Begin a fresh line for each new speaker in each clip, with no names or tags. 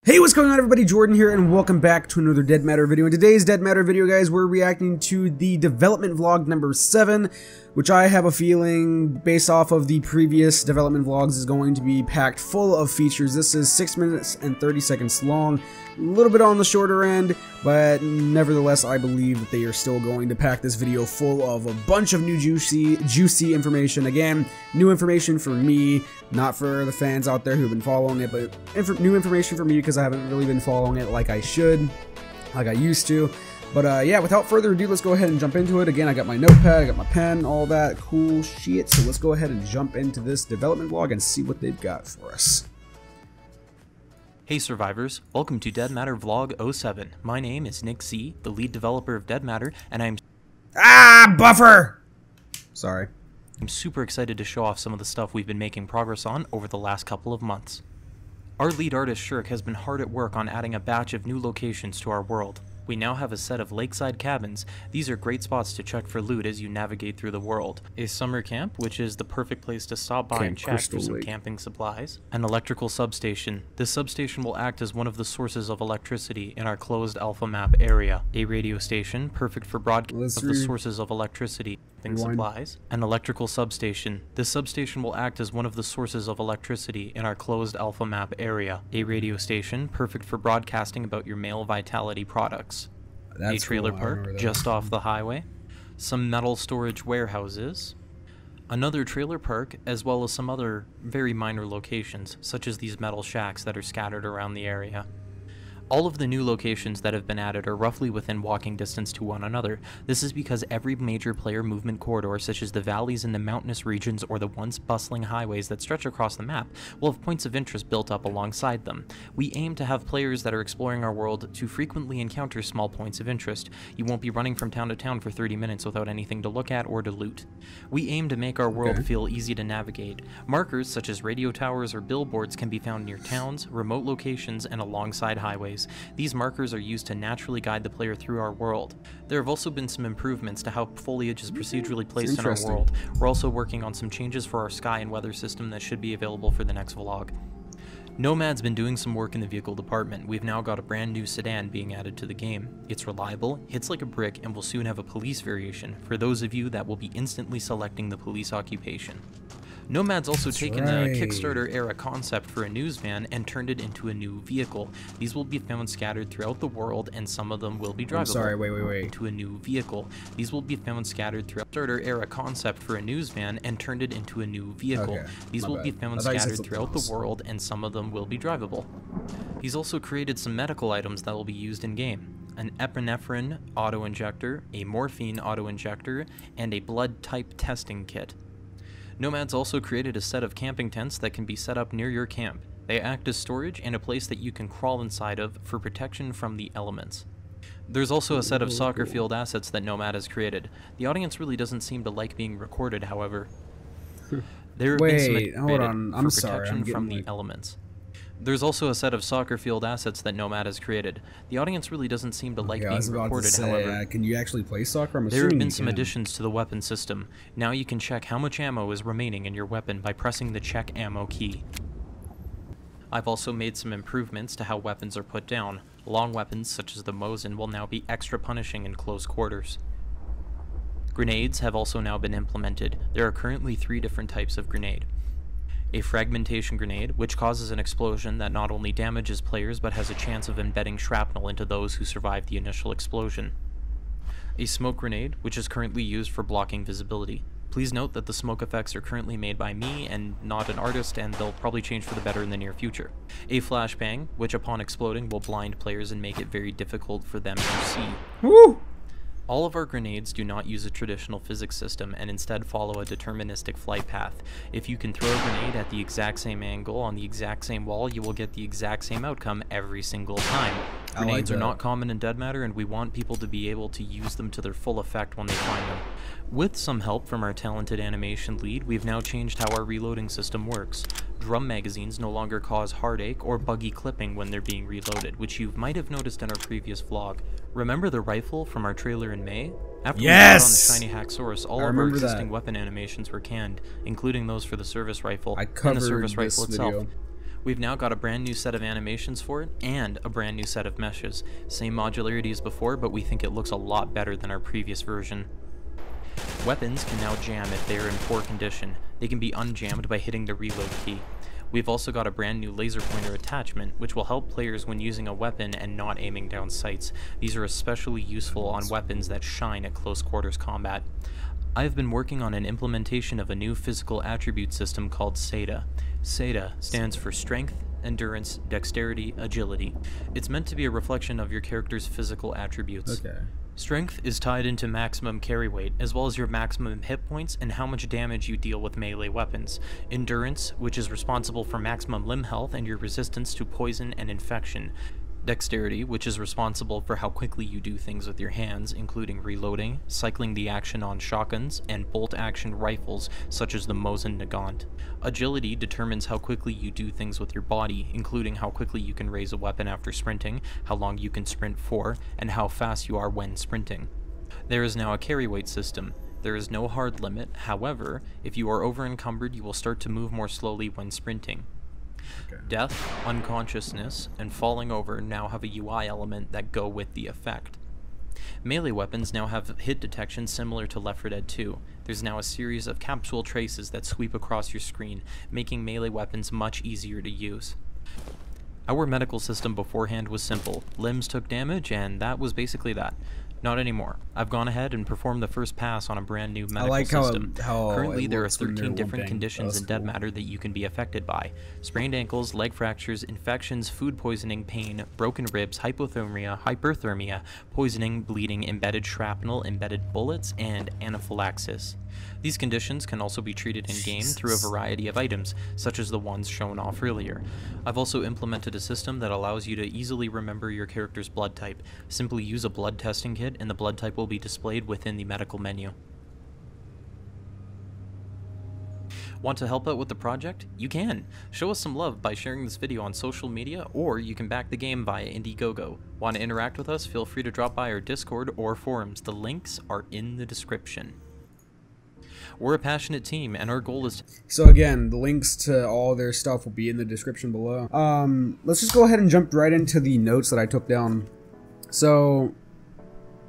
Hey, what's going on everybody? Jordan here and welcome back to another Dead Matter video. In today's Dead Matter video, guys, we're reacting to the development vlog number 7, which I have a feeling, based off of the previous development vlogs, is going to be packed full of features. This is 6 minutes and 30 seconds long, a little bit on the shorter end, but nevertheless, I believe that they are still going to pack this video full of a bunch of new juicy information. Again, new information for me, not for the fans out there who've been following it, but new information for me because I haven't really been following it like I should, like I used to. But yeah, without further ado, let's go ahead and jump into it. Again, I got my notepad, I got my pen, all that cool shit. So let's go ahead and jump into this development vlog and see what they've got for us.
Hey survivors, welcome to Dead Matter Vlog 07. My name is Nick C, the lead developer of Dead Matter, and I'm
Buffer! Sorry.
I'm super excited to show off some of the stuff we've been making progress on over the last couple of months. Our lead artist Shirk has been hard at work on adding a batch of new locations to our world. We now have a set of lakeside cabins. These are great spots to check for loot as you navigate through the world. A summer camp, which is the perfect place to stop by and check for some camping supplies. An electrical substation. This substation will act as one of the sources of electricity in our closed alpha map area. A radio station, perfect for broadcast of the sources of electricity. Supplies. An electrical substation. This substation will act as one of the sources of electricity in our closed alpha map area. A radio station, perfect for broadcasting about your male vitality products. A trailer park, just off the highway. Some metal storage warehouses. Another trailer park, as well as some other very minor locations, such as these metal shacks that are scattered around the area. All of the new locations that have been added are roughly within walking distance to one another. This is because every major player movement corridor, such as the valleys in the mountainous regions or the once bustling highways that stretch across the map, will have points of interest built up alongside them. We aim to have players that are exploring our world to frequently encounter small points of interest. You won't be running from town to town for 30 minutes without anything to look at or to loot. We aim to make our world feel easy to navigate. Markers such as radio towers or billboards can be found near towns, remote locations, and alongside highways. These markers are used to naturally guide the player through our world. There have also been some improvements to how foliage is procedurally placed in our world. We're also working on some changes for our sky and weather system that should be available for the next vlog. Nomad's been doing some work in the vehicle department. We've now got a brand new sedan being added to the game. It's reliable, hits like a brick, and will soon have a police variation, for those of you that will be instantly selecting the police occupation. Nomad's also taken a Kickstarter-era concept for a news van and turned it into a new vehicle. These will be found scattered throughout the world, and some of them will be drivable.
I'm sorry, wait.
Into a new vehicle. These will be found scattered throughout Kickstarter-era concept for a news van and turned it into a new vehicle. These will be found scattered throughout the world, and some of them will be drivable. He's also created some medical items that will be used in-game. An epinephrine auto-injector, a morphine auto-injector, and a blood type testing kit. Nomad's also created a set of camping tents that can be set up near your camp. They act as storage and a place that you can crawl inside of for protection from the elements. There's also a set of soccer field assets that Nomad has created. The audience really doesn't seem to like being recorded, however.
Wait, hold on. I'm sorry.
Protection from the elements. There's also a set of soccer field assets that Nomad has created. The audience really doesn't seem to like being recorded, however.
Can you actually play soccer?
There have been some additions to the weapon system. Now you can check how much ammo is remaining in your weapon by pressing the check ammo key. I've also made some improvements to how weapons are put down. Long weapons, such as the Mosin, will now be extra punishing in close quarters. Grenades have also now been implemented. There are currently 3 different types of grenade. A fragmentation grenade, which causes an explosion that not only damages players but has a chance of embedding shrapnel into those who survive the initial explosion. A smoke grenade, which is currently used for blocking visibility. Please note that the smoke effects are currently made by me and not an artist, and they'll probably change for the better in the near future. A flashbang, which upon exploding will blind players and make it very difficult for them to see.
Woo!
All of our grenades do not use a traditional physics system and instead follow a deterministic flight path. If you can throw a grenade at the exact same angle on the exact same wall, you will get the exact same outcome every single time. Grenades are not common in Dead Matter, and we want people to be able to use them to their full effect when they find them. With some help from our talented animation lead, we've now changed how our reloading system works. Drum magazines no longer cause heartache or buggy clipping when they're being reloaded, which you might have noticed in our previous vlog. Remember the rifle from our trailer in May? After we got on the shiny Hacksaurus, all of our existing weapon animations were canned, including those for the service rifle and the service rifle itself. We've now got a brand new set of animations for it, and a brand new set of meshes. Same modularity as before, but we think it looks a lot better than our previous version. Weapons can now jam if they are in poor condition. They can be unjammed by hitting the reload key. We've also got a brand new laser pointer attachment, which will help players when using a weapon and not aiming down sights. These are especially useful on weapons that shine at close quarters combat. I've been working on an implementation of a new physical attribute system called SETA. SETA stands for Strength, Endurance, Dexterity, Agility. It's meant to be a reflection of your character's physical attributes.
Okay.
Strength is tied into maximum carry weight, as well as your maximum hit points and how much damage you deal with melee weapons. Endurance, which is responsible for maximum limb health and your resistance to poison and infection. Dexterity, which is responsible for how quickly you do things with your hands, including reloading, cycling the action on shotguns, and bolt-action rifles such as the Mosin Nagant. Agility determines how quickly you do things with your body, including how quickly you can raise a weapon after sprinting, how long you can sprint for, and how fast you are when sprinting. There is now a carry weight system. There is no hard limit, however, if you are over-encumbered you will start to move more slowly when sprinting.
Okay.
Death, unconsciousness, and falling over now have a UI element that go with the effect. Melee weapons now have hit detection similar to Left 4 Dead 2. There's now a series of capsule traces that sweep across your screen, making melee weapons much easier to use. Our medical system beforehand was simple. Limbs took damage, and that was basically that. Not anymore. I've gone ahead and performed the first pass on a brand new medical system. Currently, there are 13 different conditions in dead matter that you can be affected by. Sprained ankles, leg fractures, infections, food poisoning, pain, broken ribs, hypothermia, hyperthermia, poisoning, bleeding, embedded shrapnel, embedded bullets, and anaphylaxis. These conditions can also be treated in-game through a variety of items, such as the ones shown off earlier. I've also implemented a system that allows you to easily remember your character's blood type. Simply use a blood testing kit and the blood type will be displayed within the medical menu. Want to help out with the project? You can! Show us some love by sharing this video on social media, or you can back the game via Indiegogo. Want to interact with us? Feel free to drop by our Discord or forums. The links are in the description. We're a passionate team, and our goal is
So again, the links to all their stuff will be in the description below. Let's just go ahead and jump right into the notes that I took down. So,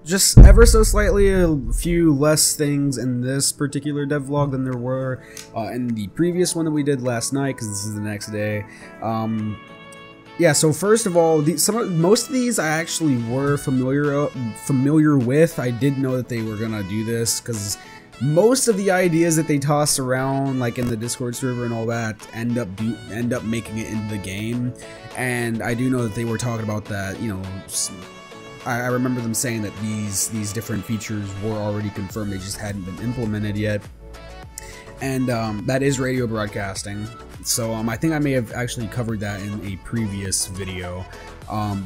just ever so slightly a few less things in this particular devlog than there were in the previous one that we did last night, because this is the next day. Yeah, so first of all, most of these I actually were familiar with. I did know that they were gonna do this, because most of the ideas that they toss around, like in the Discord server and all that, end up making it into the game. And I do know that they were talking about that. You know, I remember them saying that these different features were already confirmed. They just hadn't been implemented yet. And that is radio broadcasting. So I think I may have actually covered that in a previous video.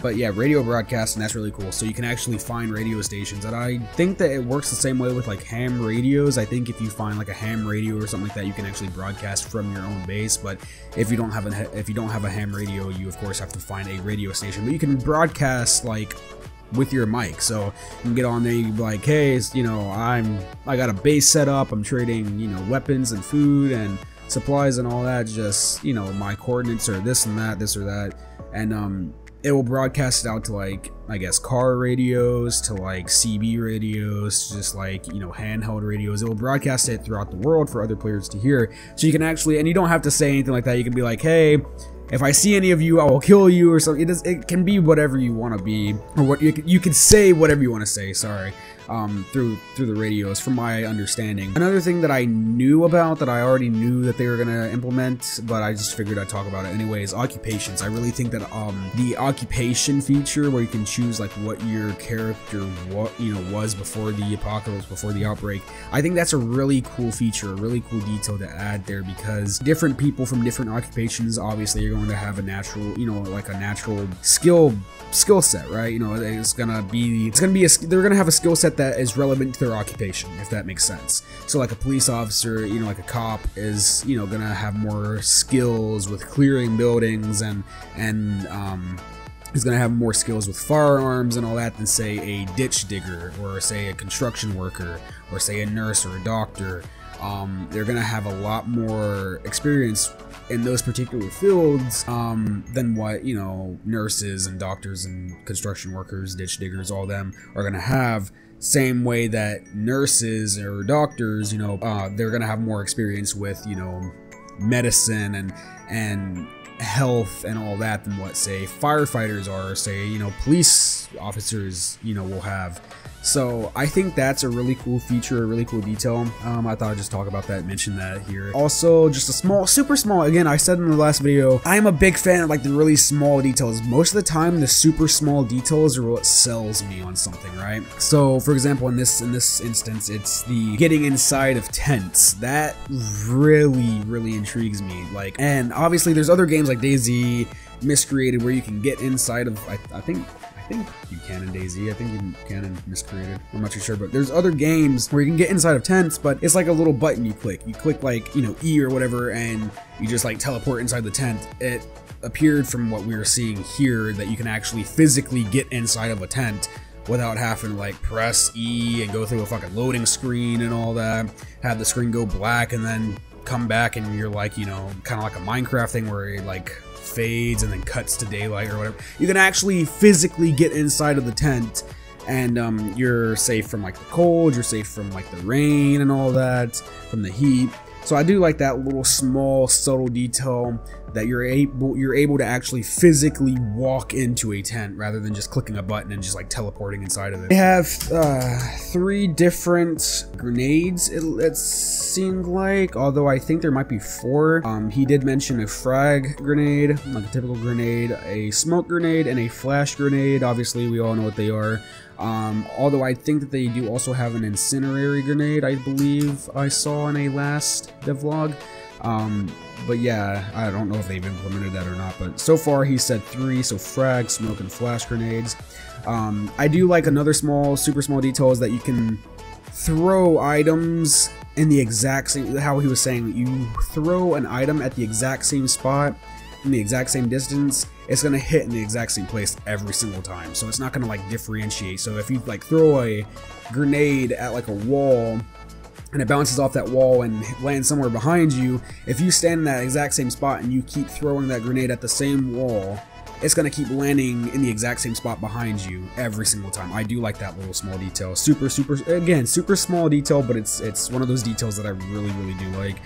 But yeah, radio broadcasting, that's really cool. So you can actually find radio stations, and I think that it works the same way with like ham radios. I think if you find like a ham radio or something like that, you can actually broadcast from your own base. But if you don't have a ham radio, you of course have to find a radio station. But you can broadcast like with your mic, so you can get on there, you can be like, hey, you know, I got a base set up, I'm trading, you know, weapons and food and supplies and all that, just, you know, my coordinates are this and that, this or that, and it will broadcast it out to, like, I guess car radios, to like CB radios, to just like, you know, handheld radios. It will broadcast it throughout the world for other players to hear. So you can actually, and you don't have to say anything like that, you can be like, hey, if I see any of you, I will kill you, or something. It can be whatever you want to be, or what you can say whatever you want to say. Sorry, through the radios, from my understanding. Another thing that I knew about, that I already knew that they were gonna implement, but I just figured I'd talk about it anyway, is occupations. I really think that the occupation feature, where you can choose like what your character was before the apocalypse, before the outbreak, I think that's a really cool feature, a really cool detail to add there, because different people from different occupations, obviously, are going to have a natural, you know, like a natural skill set, right? You know, they're gonna have a skill set that is relevant to their occupation, if that makes sense. So like a police officer, you know, like a cop is, you know, gonna have more skills with clearing buildings, and is gonna have more skills with firearms and all that than, say, a ditch digger, or say a construction worker, or say a nurse or a doctor. They're gonna have a lot more experience in those particular fields than what, you know, nurses and doctors and construction workers, ditch diggers, all them are going to have. Same way that nurses or doctors, you know, they're going to have more experience with, you know, medicine and health and all that than what, say, firefighters are, say, you know, police officers, you know, will have. So I think that's a really cool feature, a really cool detail. I thought I'd just talk about that, mention that here. Also, just a small, super small, again, I said in the last video, I'm a big fan of like the really small details. Most of the time, the super small details are what sells me on something, right? So for example, in this instance, it's the getting inside of tents. That really intrigues me. Like, and obviously there's other games like DayZ, Miscreated, where you can get inside of, I think you can in DayZ. I think you can in Miscreated. I'm not too sure, but there's other games where you can get inside of tents, but it's like a little button you click. You click like, you know, E or whatever, and you just like teleport inside the tent. It appeared from what we were seeing here that you can actually physically get inside of a tent without having to like press E and go through a fucking loading screen and all that. Have the screen go black and then come back and you're like, you know, kind of like a Minecraft thing where it like fades and then cuts to daylight or whatever. You can actually physically get inside of the tent, and you're safe from like the cold, you're safe from like the rain and all that, from the heat. So I do like that little small subtle detail that you're able to actually physically walk into a tent rather than just clicking a button and just like teleporting inside of it. They have 3 different grenades, it seemed like, although I think there might be 4. He did mention a frag grenade, like a typical grenade, a smoke grenade, and a flash grenade. Obviously we all know what they are. Although I think that they do also have an incendiary grenade, I believe I saw in a last devlog. But yeah, I don't know if they've implemented that or not, but so far he said 3, so frag, smoke, and flash grenades. I do like another small, super small detail is that you can throw items in the exact same, how he was saying, you throw an item at the exact same spot, in the exact same distance, it's gonna hit in the exact same place every single time. So it's not gonna like differentiate. So if you like throw a grenade at like a wall and it bounces off that wall and lands somewhere behind you, if you stand in that exact same spot and you keep throwing that grenade at the same wall, it's gonna keep landing in the exact same spot behind you every single time. I do like that little small detail. Super small detail, but it's one of those details that I really do like.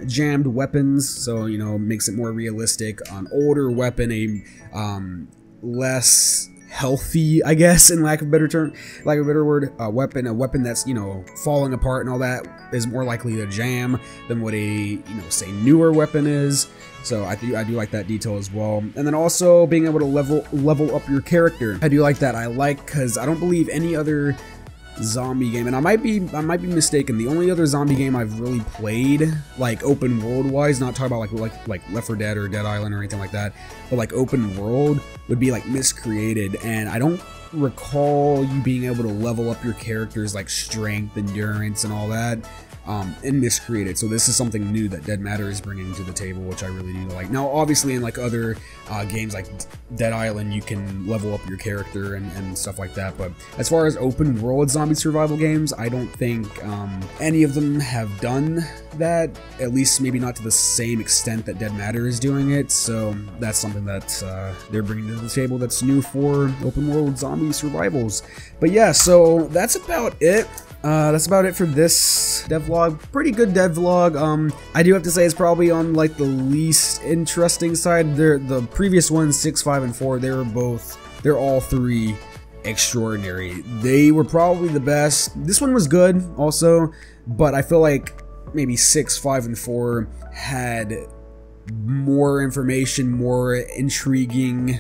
Jammed weapons, so you know, makes it more realistic. An older weapon, a less healthy, I guess, in lack of a better word, a weapon that's, you know, falling apart and all that is more likely to jam than what a, you know, say newer weapon is. So I do like that detail as well. And then also being able to level up your character. I do like that. I like, because I don't believe any other zombie game, and I might be mistaken, the only other zombie game I've really played, like open world wise, not talking about like Left 4 Dead or Dead Island or anything like that, but like open world, would be like Miscreated. And I don't recall you being able to level up your character's like strength, endurance, and all that in Miscreated. So this is something new that Dead Matter is bringing to the table, which I really do like. Now obviously in like other games like Dead Island, you can level up your character and stuff like that, but as far as open world zombie survival games, I don't think any of them have done that, at least maybe not to the same extent that Dead Matter is doing it. So that's something that they're bringing to the table that's new for open world zombie survivals. But yeah, so that's about it. That's about it for this devlog. Pretty good devlog. I do have to say it's probably on like the least interesting side. The previous ones, 6, 5, and 4, they're all 3 extraordinary. They were probably the best. This one was good also, but I feel like maybe 6, 5, and 4 had more information, more intriguing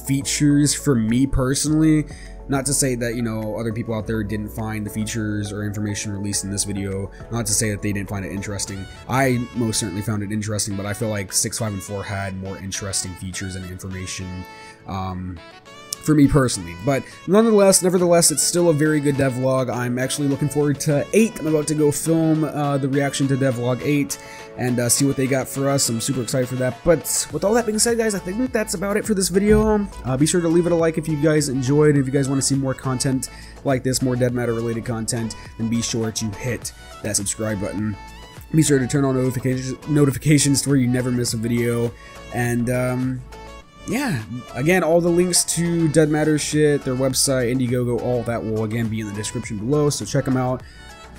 features for me personally. Not to say that, you know, other people out there didn't find the features or information released in this video. Not to say that they didn't find it interesting. I most certainly found it interesting, but I feel like 6, 5, and 4 had more interesting features and information for me personally. But nevertheless, it's still a very good devlog. I'm actually looking forward to 8. I'm about to go film the reaction to devlog 8 and see what they got for us. I'm super excited for that. But with all that being said, guys, I think that's about it for this video. Be sure to leave it a like if you guys enjoyed. If you guys want to see more content like this, more Dead Matter related content, then be sure to hit that subscribe button. Be sure to turn on notifications to where you never miss a video. And yeah, again, all the links to Dead Matter shit, their website, Indiegogo, all that will again be in the description below, so check them out.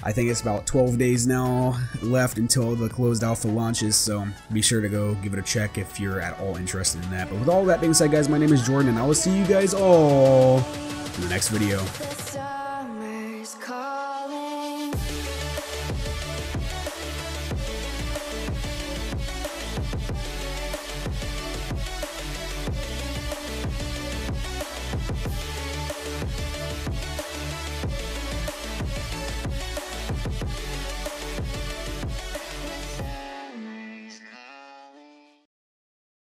I think it's about 12 days now left until the closed alpha launches, so be sure to go give it a check if you're at all interested in that. But with all that being said, guys, my name is Jordan, and I will see you guys all in the next video.
The summer's calling.